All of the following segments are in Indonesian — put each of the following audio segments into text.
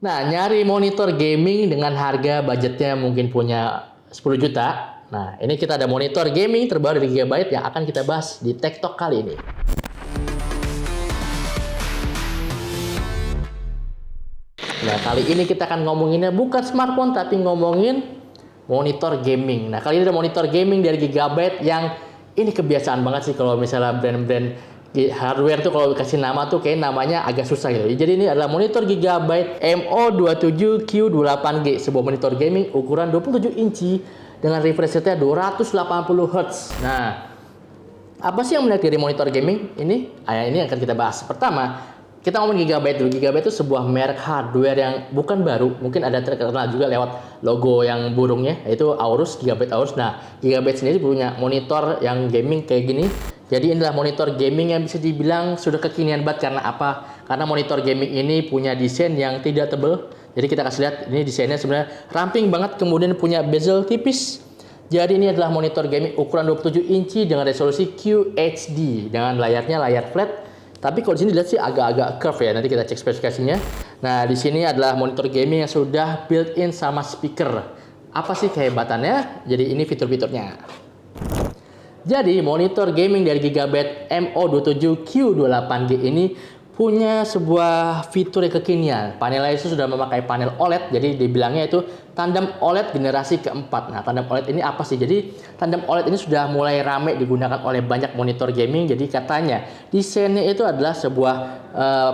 Nah, nyari monitor gaming dengan harga budgetnya mungkin punya 10 juta. Nah, ini kita ada monitor gaming terbaru dari Gigabyte yang akan kita bahas di Tech Talk kali ini. Nah, kali ini kita akan ngomonginnya bukan smartphone, tapi ngomongin monitor gaming. Nah, kali ini ada monitor gaming dari Gigabyte yang ini kebiasaan banget sih kalau misalnya brand-brand hardware tuh kalau dikasih nama tuh kayak namanya agak susah gitu. Jadi ini adalah monitor Gigabyte MO27Q28G, sebuah monitor gaming ukuran 27 inci dengan refresh rate-nya 280 Hz. Nah, apa sih yang menarik dari monitor gaming ini? Ini akan kita bahas. Pertama, kita ngomong Gigabyte dulu. Gigabyte itu sebuah merek hardware yang bukan baru, mungkin ada terkenal juga lewat logo yang burungnya, yaitu Aorus, Gigabyte Aorus. Nah, Gigabyte sendiri punya monitor yang gaming kayak gini. Jadi inilah monitor gaming yang bisa dibilang sudah kekinian banget. Karena apa? Karena monitor gaming ini punya desain yang tidak tebal. Jadi kita kasih lihat, ini desainnya sebenarnya ramping banget, kemudian punya bezel tipis. Jadi ini adalah monitor gaming ukuran 27 inci dengan resolusi QHD dengan layarnya layar flat. Tapi kalau di sini dilihat sih agak-agak curve ya. Nanti kita cek spesifikasinya. Nah, di sini adalah monitor gaming yang sudah built-in sama speaker. Apa sih kehebatannya? Jadi ini fitur-fiturnya. Jadi monitor gaming dari Gigabyte MO27Q28G ini punya sebuah fitur yang kekinian. Panelnya itu sudah memakai panel OLED, jadi dibilangnya itu tandem OLED generasi keempat. Nah, tandem OLED ini apa sih? Jadi tandem OLED ini sudah mulai ramai digunakan oleh banyak monitor gaming. Jadi katanya desainnya itu adalah sebuah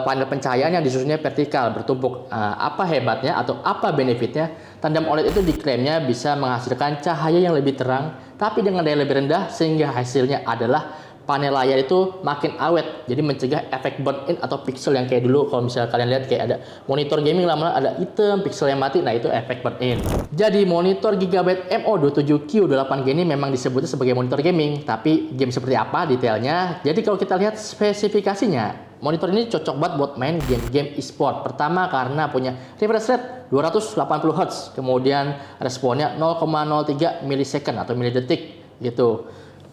panel pencahayaan yang disusunnya vertikal bertumpuk. Apa hebatnya atau apa benefitnya? Tandem OLED itu diklaimnya bisa menghasilkan cahaya yang lebih terang, tapi dengan daya lebih rendah, sehingga hasilnya adalah panel layar itu makin awet, jadi mencegah efek burn-in atau pixel yang kayak dulu. Kalau misalnya kalian lihat kayak ada monitor gaming lama ada hitam, pixel yang mati, nah itu efek burn-in. Jadi monitor Gigabyte MO27Q28G ini memang disebutnya sebagai monitor gaming, tapi game seperti apa detailnya? Jadi kalau kita lihat spesifikasinya, monitor ini cocok banget buat main game-game e-sport. Pertama karena punya refresh rate 280 Hz, kemudian responnya 0,03 milisecond atau milidetik gitu.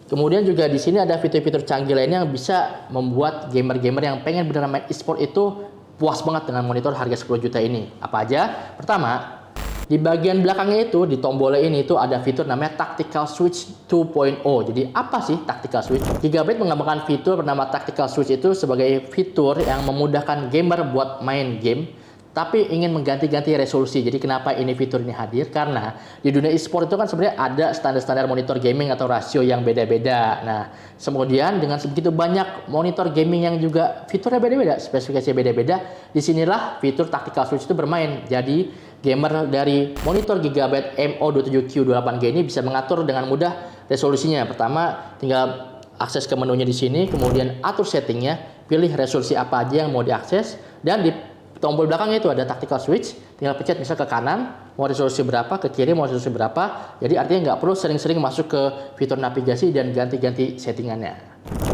Kemudian juga di sini ada fitur-fitur canggih lainnya yang bisa membuat gamer-gamer yang pengen beneran main e-sport itu puas banget dengan monitor harga 10 juta ini. Apa aja? Pertama, di bagian belakangnya itu, di tombolnya ini itu ada fitur namanya Tactical Switch 2.0. Jadi apa sih Tactical Switch? Gigabyte mengembangkan fitur bernama Tactical Switch itu sebagai fitur yang memudahkan gamer buat main game tapi ingin mengganti-ganti resolusi. Jadi kenapa ini fitur ini hadir? Karena di dunia e-sport itu kan sebenarnya ada standar-standar monitor gaming atau rasio yang beda-beda. Nah, kemudian dengan sebegitu banyak monitor gaming yang juga fiturnya beda-beda, spesifikasinya beda-beda, disinilah fitur Tactical Switch itu bermain. Jadi gamer dari monitor Gigabyte MO27Q28G ini bisa mengatur dengan mudah resolusinya. Pertama, tinggal akses ke menunya di sini, kemudian atur settingnya, pilih resolusi apa aja yang mau diakses, dan di tombol belakangnya itu ada tactical switch, tinggal pencet misal ke kanan, mau resolusi berapa, ke kiri mau resolusi berapa. Jadi artinya nggak perlu sering-sering masuk ke fitur navigasi dan ganti-ganti settingannya.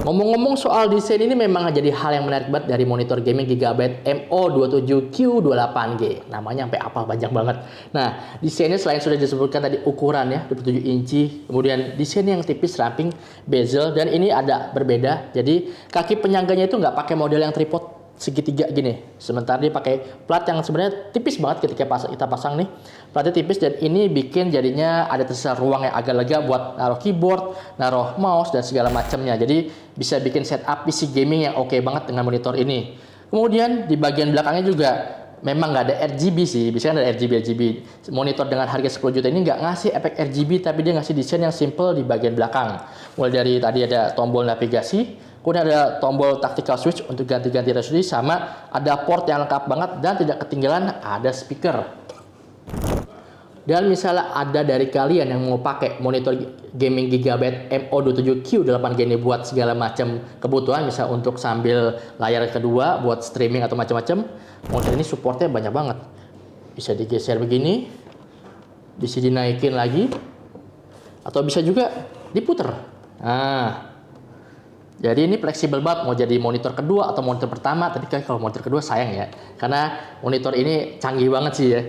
Ngomong-ngomong soal desain ini memang jadi hal yang menarik banget dari monitor gaming Gigabyte MO27Q28G. Namanya sampai apa banyak banget. Nah, desainnya selain sudah disebutkan tadi ukuran ya, 27 inci, kemudian desain yang tipis, ramping, bezel, dan ini ada berbeda. Jadi kaki penyangganya itu nggak pakai model yang tripod segitiga gini, sementara dia pakai plat yang sebenarnya tipis banget ketika kita pasang nih. Platnya tipis dan ini bikin jadinya ada tersisa ruang yang agak lega buat naruh keyboard, naruh mouse dan segala macamnya. Jadi bisa bikin setup PC gaming yang oke banget dengan monitor ini. Kemudian di bagian belakangnya juga memang nggak ada RGB sih, biasanya ada RGB. Monitor dengan harga 10 juta ini nggak ngasih efek RGB, tapi dia ngasih desain yang simple di bagian belakang. Mulai dari tadi ada tombol navigasi, kemudian ada tombol tactical switch untuk ganti-ganti resolusi, sama ada port yang lengkap banget dan tidak ketinggalan ada speaker. Dan misalnya ada dari kalian yang mau pakai monitor gaming Gigabyte MO27Q28G ini buat segala macam kebutuhan, misal untuk sambil layar kedua buat streaming atau macam-macam, monitor ini supportnya banyak banget. Bisa digeser begini, bisa dinaikin lagi, atau bisa juga diputer. Nah, jadi ini fleksibel banget, mau jadi monitor kedua atau monitor pertama. Tapi kalau monitor kedua sayang ya, karena monitor ini canggih banget sih ya.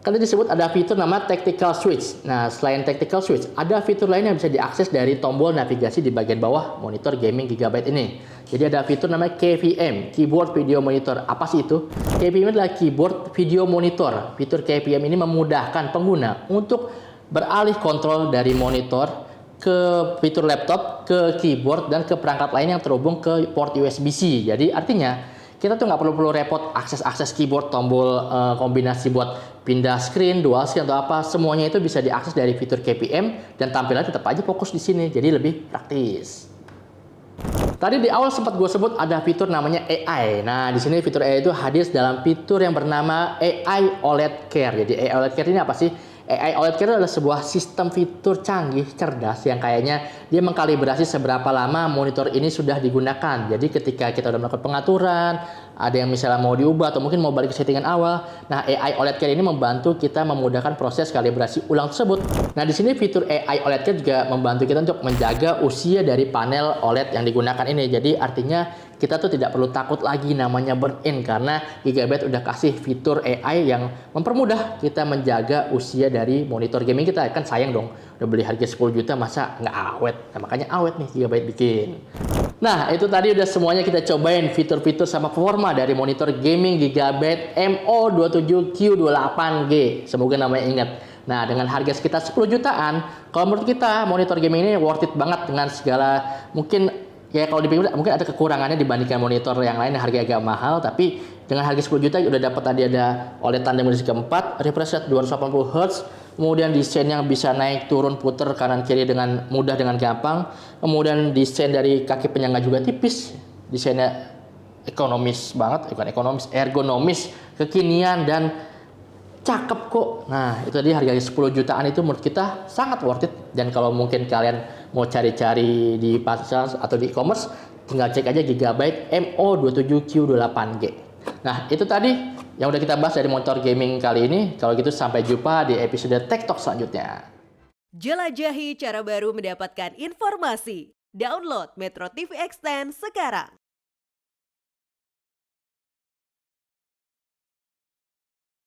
Kan tadi disebut ada fitur nama Tactical Switch. Nah, selain Tactical Switch, ada fitur lain yang bisa diakses dari tombol navigasi di bagian bawah monitor gaming Gigabyte ini. Jadi ada fitur namanya KVM, Keyboard Video Monitor. Apa sih itu? KVM adalah Keyboard Video Monitor. Fitur KVM ini memudahkan pengguna untuk beralih kontrol dari monitor ke fitur laptop, ke keyboard, dan ke perangkat lain yang terhubung ke port USB-C. Jadi artinya kita tuh nggak perlu repot akses keyboard, tombol kombinasi buat pindah screen, dual screen atau apa, semuanya itu bisa diakses dari fitur KPM dan tampilannya tetap aja fokus di sini, jadi lebih praktis. Tadi di awal sempat gue sebut ada fitur namanya AI. Nah, di sini fitur AI itu hadir dalam fitur yang bernama AI OLED Care. Jadi AI OLED Care ini apa sih? AI OLED Care adalah sebuah sistem fitur canggih, cerdas, yang kayaknya dia mengkalibrasi seberapa lama monitor ini sudah digunakan. Jadi ketika kita sudah melakukan pengaturan, ada yang misalnya mau diubah atau mungkin mau balik ke settingan awal, nah AI OLED Care ini membantu kita memudahkan proses kalibrasi ulang tersebut. Nah, di sini fitur AI OLED Care juga membantu kita untuk menjaga usia dari panel OLED yang digunakan ini. Jadi artinya kita tuh tidak perlu takut lagi namanya burn-in, karena Gigabyte udah kasih fitur AI yang mempermudah kita menjaga usia dari monitor gaming kita. Kan sayang dong, udah beli harga 10 juta masa nggak awet. Nah, makanya awet nih Gigabyte bikin. Nah, itu tadi udah semuanya kita cobain fitur-fitur sama performa dari monitor gaming Gigabyte MO27Q28G. Semoga namanya ingat. Nah, dengan harga sekitar 10 jutaan, kalau menurut kita monitor gaming ini worth it banget dengan segala mungkin. Ya kalau dipikir mungkin ada kekurangannya dibandingkan monitor yang lain yang harganya agak mahal, tapi dengan harga 10 juta udah dapat tadi ada OLED tandem generasi keempat, refresh rate 280 Hz, kemudian desain yang bisa naik turun puter kanan kiri dengan mudah dengan gampang, kemudian desain dari kaki penyangga juga tipis, desainnya ekonomis banget, bukan ekonomis, ergonomis, kekinian dan cakep kok. Nah, itu tadi harga 10 jutaan itu menurut kita sangat worth it. Dan kalau mungkin kalian mau cari-cari di pasar atau di e-commerce, tinggal cek aja Gigabyte MO27Q28G. Nah, itu tadi yang udah kita bahas dari monitor gaming kali ini. Kalau gitu sampai jumpa di episode Tech Talk selanjutnya. Jelajahi cara baru mendapatkan informasi. Download Metro TV Extend sekarang.